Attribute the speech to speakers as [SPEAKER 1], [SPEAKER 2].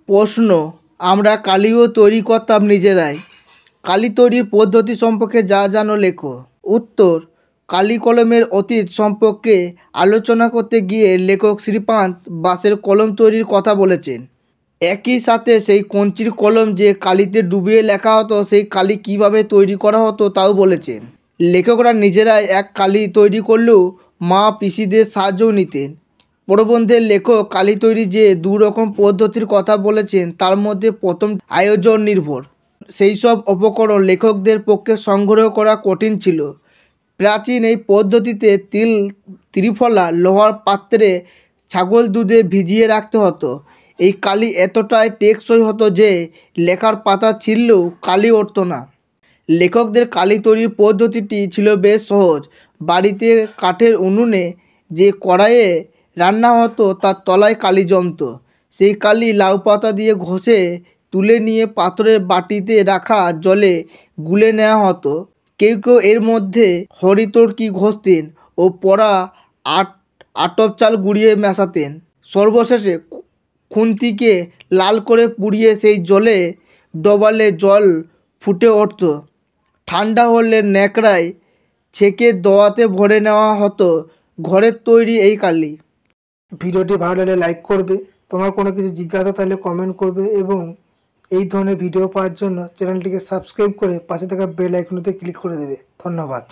[SPEAKER 1] প্রশ্ন, আমরা কালিও তৈরি করতাম নিজেরাই। কালি তৈরির পদ্ধতি সম্পর্কে যা জানো লেখো। উত্তর, কালি কলমের অতীত সম্পর্কে আলোচনা করতে গিয়ে লেখক শ্রীপান্ত বাঁশের কলম তৈরির কথা বলেছেন। একই সাথে সেই কঞ্চির কলম যে কালিতে ডুবিয়ে লেখা হতো সেই কালি কিভাবে তৈরি করা হতো তাও বলেছেন। লেখকরা নিজেরাই এক কালি তৈরি করলেও মা পিসিদের সাহায্যও নিতেন। প্রবন্ধের লেখক কালি তৈরি যে দু রকম পদ্ধতির কথা বলেছেন তার মধ্যে প্রথম আয়োজন নির্ভর। সেই সব উপকরণ লেখকদের পক্ষে সংগ্রহ করা কঠিন ছিল। প্রাচীন এই পদ্ধতিতে ত্রিফলা লোহার পাত্রে ছাগল দুধে ভিজিয়ে রাখতে হতো। এই কালি এতটাই টেকসই হতো যে লেখার পাতা ছিঁড়লেও কালি উঠত না। লেখকদের কালি তৈরির পদ্ধতিটি ছিল বেশ সহজ। বাড়িতে কাঠের উনুনে যে কড়াইয়ে রান্না হতো তার তলায় কালি জমত। সেই কালি লাউ পাতা দিয়ে ঘষে তুলে নিয়ে পাথরের বাটিতে রাখা জলে গুলে নেওয়া হতো। কেউ কেউ এর মধ্যে হরিতকি ঘষতেন ও পড়া আটক চাল গুঁড়িয়ে মেশাতেন। সর্বশেষে খুন্তিকে লাল করে পুড়িয়ে সেই জলে ডোবালে জল ফুটে উঠত। ঠান্ডা হলে ন্যাকড়ায় ছেঁকে দোয়াতে ভরে নেওয়া হতো ঘরের তৈরি এই কালি।
[SPEAKER 2] ভিডিওটি ভালো লাগলে লাইক করবে, তোমার কোনো কিছু জিজ্ঞাসা থাকলে কমেন্ট করবে এবং এই ধরনের ভিডিও পাওয়ার জন্য চ্যানেলটিকে সাবস্ক্রাইব করে পাশে থাকা বেল আইকনটিতে ক্লিক করে দেবে। ধন্যবাদ।